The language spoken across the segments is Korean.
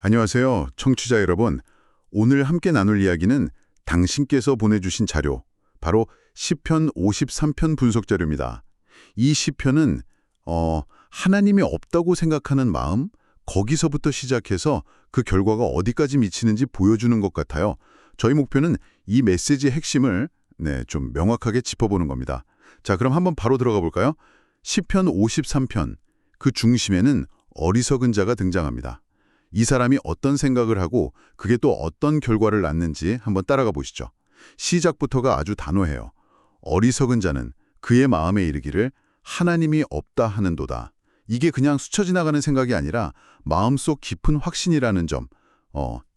안녕하세요, 청취자 여러분. 오늘 함께 나눌 이야기는 당신께서 보내주신 자료, 바로 시편 53편 분석 자료입니다. 이 시편은 하나님이 없다고 생각하는 마음, 거기서부터 시작해서 그 결과가 어디까지 미치는지 보여주는 것 같아요. 저희 목표는 이 메시지의 핵심을 좀 명확하게 짚어보는 겁니다. 자, 그럼 한번 바로 들어가 볼까요? 시편 53편, 그 중심에는 어리석은 자가 등장합니다. 이 사람이 어떤 생각을 하고 그게 또 어떤 결과를 낳는지 한번 따라가 보시죠. 시작부터가 아주 단호해요. 어리석은 자는 그의 마음에 이르기를 하나님이 없다 하는도다. 이게 그냥 스쳐 지나가는 생각이 아니라 마음속 깊은 확신이라는 점,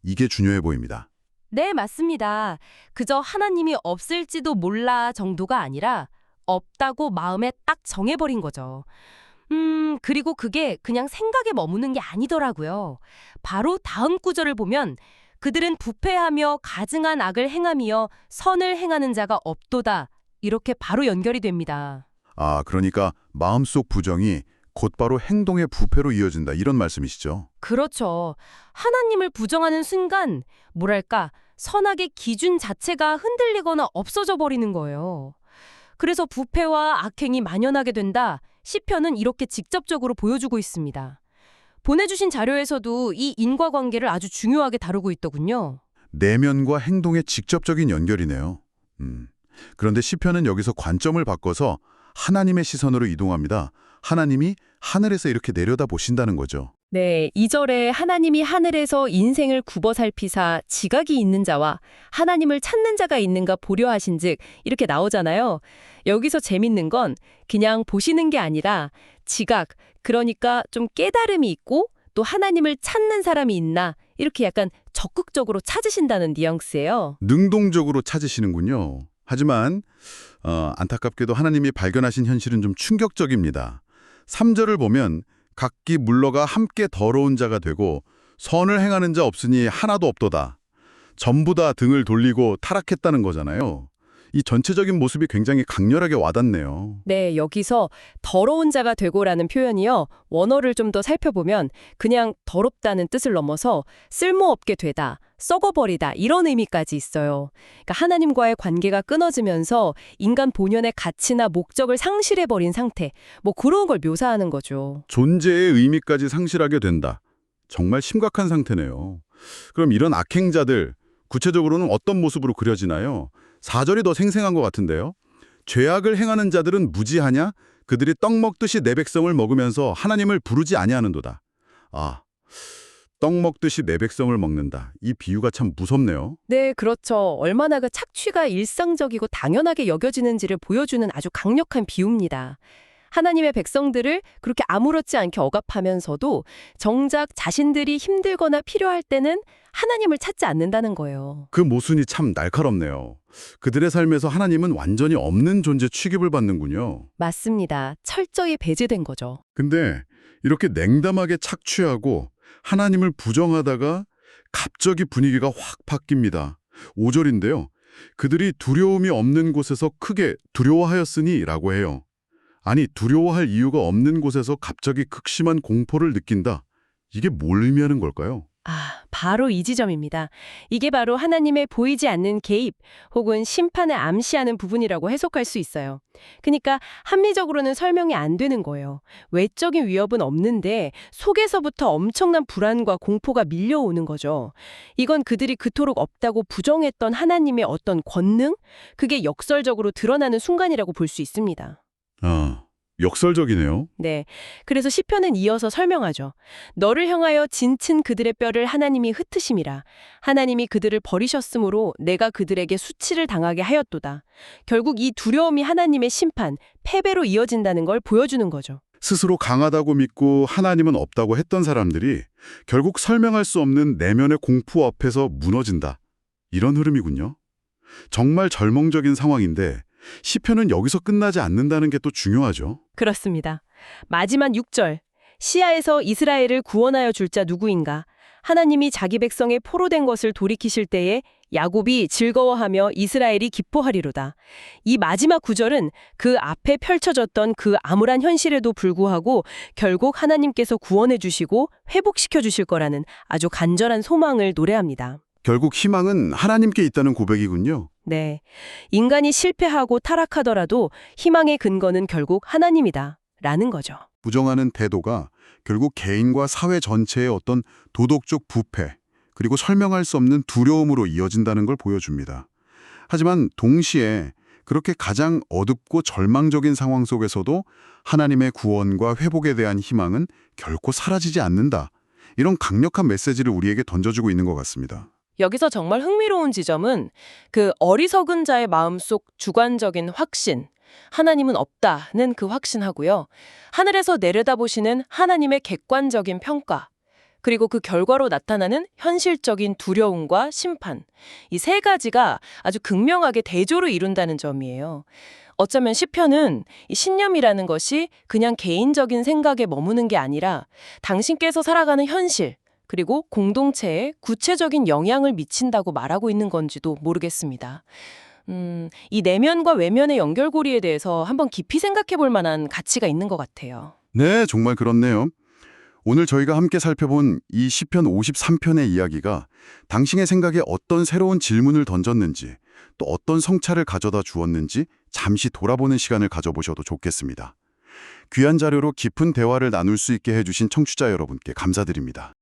이게 중요해 보입니다. 네, 맞습니다. 그저 하나님이 없을지도 몰라 정도가 아니라 없다고 마음에 딱 정해버린 거죠. 그리고 그게 그냥 생각에 머무는 게 아니더라고요. 바로 다음 구절을 보면 그들은 부패하며 가증한 악을 행하며 선을 행하는 자가 없도다. 이렇게 바로 연결이 됩니다. 그러니까 마음속 부정이 곧바로 행동의 부패로 이어진다, 이런 말씀이시죠? 그렇죠. 하나님을 부정하는 순간, 뭐랄까, 선악의 기준 자체가 흔들리거나 없어져 버리는 거예요. 그래서 부패와 악행이 만연하게 된다. 시편은 이렇게 직접적으로 보여주고 있습니다. 보내주신 자료에서도 이 인과관계를 아주 중요하게 다루고 있더군요. 내면과 행동의 직접적인 연결이네요. 그런데 시편은 여기서 관점을 바꿔서 하나님의 시선으로 이동합니다. 하나님이 하늘에서 이렇게 내려다 보신다는 거죠. 네, 2절에 하나님이 하늘에서 인생을 굽어 살피사 지각이 있는 자와 하나님을 찾는 자가 있는가 보려 하신즉 이렇게 나오잖아요. 여기서 재밌는 건 그냥 보시는 게 아니라 지각, 그러니까 좀 깨달음이 있고 또 하나님을 찾는 사람이 있나 이렇게 약간 적극적으로 찾으신다는 뉘앙스예요. 능동적으로 찾으시는군요. 하지만 안타깝게도 하나님이 발견하신 현실은 좀 충격적입니다. 3절을 보면 각기 물러가 함께 더러운 자가 되고 선을 행하는 자 없으니 하나도 없도다. 전부 다 등을 돌리고 타락했다는 거잖아요. 이 전체적인 모습이 굉장히 강렬하게 와닿네요. 네, 여기서 더러운 자가 되고라는 표현이요. 원어를 좀 더 살펴보면 그냥 더럽다는 뜻을 넘어서 쓸모없게 되다, 썩어버리다 이런 의미까지 있어요. 그러니까 하나님과의 관계가 끊어지면서 인간 본연의 가치나 목적을 상실해버린 상태, 뭐 그런 걸 묘사하는 거죠. 존재의 의미까지 상실하게 된다. 정말 심각한 상태네요. 그럼 이런 악행자들, 구체적으로는 어떤 모습으로 그려지나요? 4절이 더 생생한 것 같은데요. 죄악을 행하는 자들은 무지하냐? 그들이 떡 먹듯이 내 백성을 먹으면서 하나님을 부르지 아니하는도다. 떡 먹듯이 내 백성을 먹는다. 이 비유가 참 무섭네요. 네, 그렇죠. 얼마나 그 착취가 일상적이고 당연하게 여겨지는지를 보여주는 아주 강력한 비유입니다. 하나님의 백성들을 그렇게 아무렇지 않게 억압하면서도 정작 자신들이 힘들거나 필요할 때는 하나님을 찾지 않는다는 거예요. 그 모순이 참 날카롭네요. 그들의 삶에서 하나님은 완전히 없는 존재 취급을 받는군요. 맞습니다. 철저히 배제된 거죠. 근데 이렇게 냉담하게 착취하고 하나님을 부정하다가 갑자기 분위기가 확 바뀝니다. 5절인데요. 그들이 두려움이 없는 곳에서 크게 두려워하였으니 라고 해요. 아니, 두려워할 이유가 없는 곳에서 갑자기 극심한 공포를 느낀다. 이게 뭘 의미하는 걸까요? 바로 이 지점입니다. 이게 바로 하나님의 보이지 않는 개입 혹은 심판을 암시하는 부분이라고 해석할 수 있어요. 그러니까 합리적으로는 설명이 안 되는 거예요. 외적인 위협은 없는데 속에서부터 엄청난 불안과 공포가 밀려오는 거죠. 이건 그들이 그토록 없다고 부정했던 하나님의 어떤 권능? 그게 역설적으로 드러나는 순간이라고 볼 수 있습니다. 역설적이네요. 네. 그래서 시편은 이어서 설명하죠. 너를 향하여 진친 그들의 뼈를 하나님이 흩으심이라. 하나님이 그들을 버리셨으므로 내가 그들에게 수치를 당하게 하였도다. 결국 이 두려움이 하나님의 심판, 패배로 이어진다는 걸 보여주는 거죠. 스스로 강하다고 믿고 하나님은 없다고 했던 사람들이 결국 설명할 수 없는 내면의 공포 앞에서 무너진다. 이런 흐름이군요. 정말 절망적인 상황인데 시편은 여기서 끝나지 않는다는 게 또 중요하죠. 그렇습니다. 마지막 6절. 시야에서 이스라엘을 구원하여 줄 자 누구인가? 하나님이 자기 백성의 포로된 것을 돌이키실 때에 야곱이 즐거워하며 이스라엘이 기뻐하리로다. 이 마지막 구절은 그 앞에 펼쳐졌던 그 암울한 현실에도 불구하고 결국 하나님께서 구원해 주시고 회복시켜 주실 거라는 아주 간절한 소망을 노래합니다. 결국 희망은 하나님께 있다는 고백이군요. 네. 인간이 실패하고 타락하더라도 희망의 근거는 결국 하나님이다. 라는 거죠. 부정하는 태도가 결국 개인과 사회 전체의 어떤 도덕적 부패, 그리고 설명할 수 없는 두려움으로 이어진다는 걸 보여줍니다. 하지만 동시에 그렇게 가장 어둡고 절망적인 상황 속에서도 하나님의 구원과 회복에 대한 희망은 결코 사라지지 않는다. 이런 강력한 메시지를 우리에게 던져주고 있는 것 같습니다. 여기서 정말 흥미로운 지점은 그 어리석은 자의 마음속 주관적인 확신, 하나님은 없다는 그 확신하고요. 하늘에서 내려다보시는 하나님의 객관적인 평가, 그리고 그 결과로 나타나는 현실적인 두려움과 심판. 이 세 가지가 아주 극명하게 대조를 이룬다는 점이에요. 어쩌면 시편은 이 신념이라는 것이 그냥 개인적인 생각에 머무는 게 아니라 당신께서 살아가는 현실, 그리고 공동체에 구체적인 영향을 미친다고 말하고 있는 건지도 모르겠습니다. 이 내면과 외면의 연결고리에 대해서 한번 깊이 생각해 볼 만한 가치가 있는 것 같아요. 네, 정말 그렇네요. 오늘 저희가 함께 살펴본 이 시편 53편의 이야기가 당신의 생각에 어떤 새로운 질문을 던졌는지, 또 어떤 성찰을 가져다 주었는지 잠시 돌아보는 시간을 가져보셔도 좋겠습니다. 귀한 자료로 깊은 대화를 나눌 수 있게 해주신 청취자 여러분께 감사드립니다.